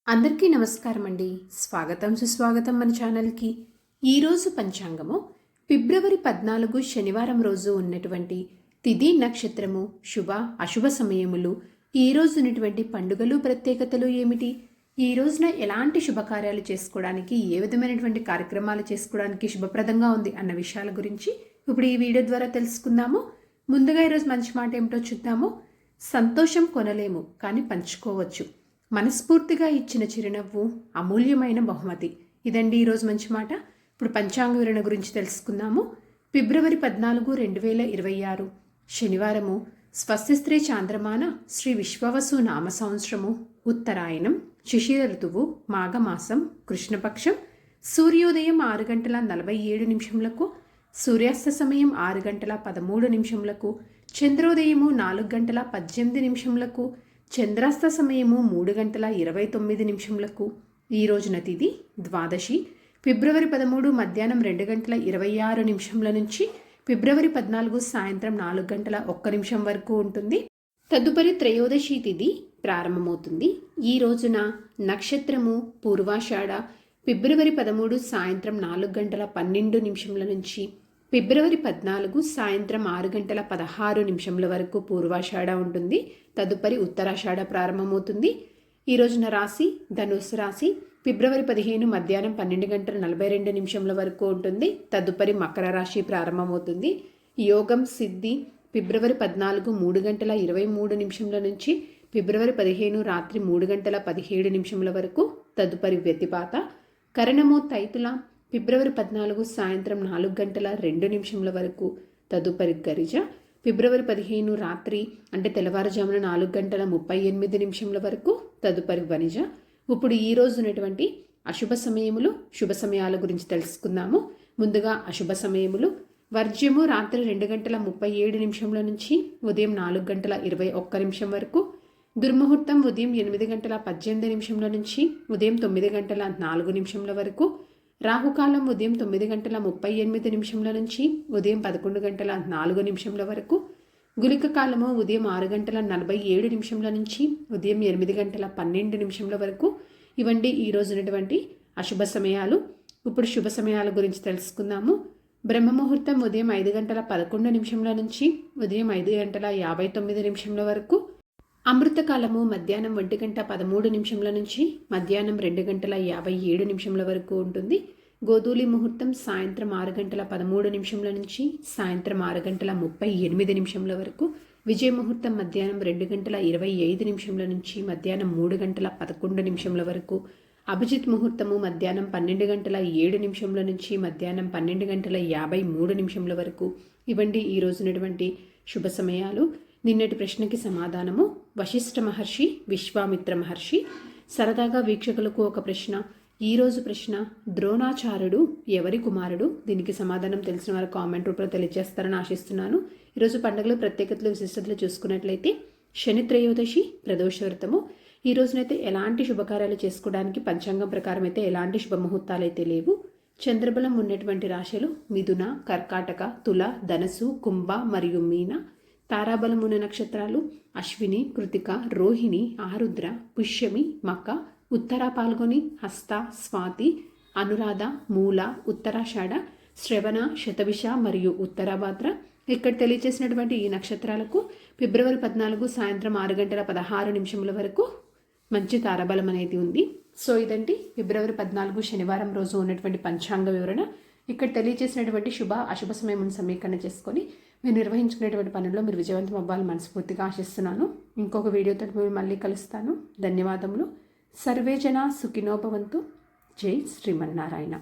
అందరికీ నమస్కారం అండి. స్వాగతం సుస్వాగతం మన ఛానల్కి. ఈరోజు పంచాంగము ఫిబ్రవరి 14 శనివారం రోజు ఉన్నటువంటి తిథి నక్షత్రము శుభ అశుభ సమయములు, ఈ రోజు ఉన్నటువంటి పండుగలు ప్రత్యేకతలు ఏమిటి, ఈ రోజున ఎలాంటి శుభకార్యాలు చేసుకోవడానికి, ఏ విధమైనటువంటి కార్యక్రమాలు చేసుకోవడానికి శుభప్రదంగా ఉంది అన్న విషయాల గురించి ఇప్పుడు ఈ వీడియో ద్వారా తెలుసుకుందాము. ముందుగా ఈరోజు మంచి మాట ఏమిటో చూద్దాము. సంతోషం కొనలేము కానీ పంచుకోవచ్చు. మనస్ఫూర్తిగా ఇచ్చిన చిరునవ్వు అమూల్యమైన బహుమతి. ఇదండి ఈరోజు మంచి మాట. ఇప్పుడు పంచాంగ వివరణ గురించి తెలుసుకుందాము. ఫిబ్రవరి 14, 2026 శనివారము. స్వస్తిస్త్రీ చాంద్రమాన శ్రీ విశ్వవసు నామ సంవత్సరము ఉత్తరాయణం, శిశిర ఋతువు, మాఘమాసం, కృష్ణపక్షం. సూర్యోదయం 6:47, సూర్యాస్త సమయం 6:13, చంద్రోదయము 4:18, చంద్రాస్త సమయము 3:29. ఈ రోజున తిథి ద్వాదశి. ఫిబ్రవరి 13 మధ్యాహ్నం 2:26 నుంచి ఫిబ్రవరి 14 సాయంత్రం 4:01 వరకు ఉంటుంది. తదుపరి త్రయోదశి తిథి ప్రారంభమవుతుంది. ఈ రోజున నక్షత్రము పూర్వాషాఢ. ఫిబ్రవరి 13 సాయంత్రం 4:12 నుంచి ఫిబ్రవరి 14 సాయంత్రం 6:16 వరకు పూర్వాషాఢ ఉంటుంది. తదుపరి ఉత్తరాషాఢ ప్రారంభమవుతుంది. ఈ రోజున రాశి ధనుస్సు రాశి. ఫిబ్రవరి 15 మధ్యాహ్నం 12:42 వరకు ఉంటుంది. తదుపరి మకర రాశి ప్రారంభమవుతుంది. యోగం సిద్ధి. ఫిబ్రవరి 14 3:23 నుంచి ఫిబ్రవరి 15 రాత్రి 3:17 వరకు. తదుపరి వ్యతిపాత. కరణము తైతుల. ఫిబ్రవరి 14 సాయంత్రం 4:02 వరకు. తదుపరి గరిజ. ఫిబ్రవరి 15 రాత్రి అంటే తెల్లవారుజామున 4:38 వరకు. తదుపరి వనిజ. ఇప్పుడు ఈ రోజు ఉన్నటువంటి అశుభ సమయములు, శుభ సమయాల గురించి తెలుసుకుందాము. ముందుగా అశుభ సమయములు. వర్జ్యము రాత్రి 2:37 నుంచి ఉదయం 4:21 వరకు. దుర్ముహూర్తం ఉదయం 8:18 నుంచి ఉదయం 9:04 వరకు. రాహుకాలం ఉదయం 9:38 నుంచి ఉదయం 11:04 వరకు. గుళిక కాలము ఉదయం 6:47 నుంచి ఉదయం 8:12 వరకు. ఇవండి ఈ రోజు ఉన్నటువంటి అశుభ సమయాలు. ఇప్పుడు శుభ సమయాల గురించి తెలుసుకుందాము. బ్రహ్మముహూర్తం ఉదయం 5:11 నుంచి ఉదయం 5:59 వరకు. అమృతకాలము మధ్యాహ్నం 1:13 నుంచి మధ్యాహ్నం 2:57 వరకు ఉంటుంది. గోధూలి ముహూర్తం సాయంత్రం 6:13 నుంచి సాయంత్రం 6:38 వరకు. విజయ ముహూర్తం మధ్యాహ్నం 2:25 నుంచి మధ్యాహ్నం 3:11 వరకు. అభిజిత్ ముహూర్తము మధ్యాహ్నం 12:07 నుంచి మధ్యాహ్నం 12:53 వరకు. ఇవండి ఈ రోజునటువంటి శుభ సమయాలు. నిన్నటి ప్రశ్నకి సమాధానము వశిష్ఠ మహర్షి, విశ్వామిత్ర మహర్షి. సరదాగా వీక్షకులకు ఒక ప్రశ్న. ఈరోజు ప్రశ్న, ద్రోణాచార్యుడు ఎవరి కుమారుడు? దీనికి సమాధానం తెలిసిన వారు కామెంట్ రూపంలో తెలియజేస్తారని ఆశిస్తున్నాను. ఈరోజు పండుగలు ప్రత్యేకతలు విశిష్టతలు చూసుకున్నట్లయితే శని త్రయోదశి ప్రదోష వ్రతము. ఈ రోజునైతే ఎలాంటి శుభకార్యాలు చేసుకోవడానికి పంచాంగం ప్రకారం అయితే ఎలాంటి శుభముహూర్తాలు అయితే లేవు. చంద్రబలం ఉన్నటువంటి రాశులు మిథున, కర్కాటక, తుల, ధనస్సు, కుంభ మరియు మీన. తారాబలం ఉన్న నక్షత్రాలు అశ్విని, కృతిక, రోహిణి, ఆరుద్ర, పుష్యమి, మక, ఉత్తర పాల్గొని, హస్త, స్వాతి, అనురాధ, మూల, ఉత్తరాషాఢ, శ్రవణ, శతభిష మరియు ఉత్తరాభాద్ర. ఇక్కడ తెలియజేసినటువంటి ఈ నక్షత్రాలకు ఫిబ్రవరి 14 సాయంత్రం 6:16 వరకు మంచి తారాబలం అనేది ఉంది. సో ఇదండి ఫిబ్రవరి 14 శనివారం రోజు ఉన్నటువంటి పంచాంగ వివరణ. ఇక్కడ తెలియజేసినటువంటి శుభ అశుభ సమయం సమీకరణ చేసుకొని మీరు నిర్వహించుకునేటువంటి పనుల్లో మీరు విజయవంతం అవ్వాలని మనస్ఫూర్తిగా ఆశిస్తున్నాను. ఇంకొక వీడియోతో మీరు మళ్ళీ కలుస్తాను. ధన్యవాదములు. సర్వే జన సుఖినో భవంతు. జై శ్రీమన్నారాయణ.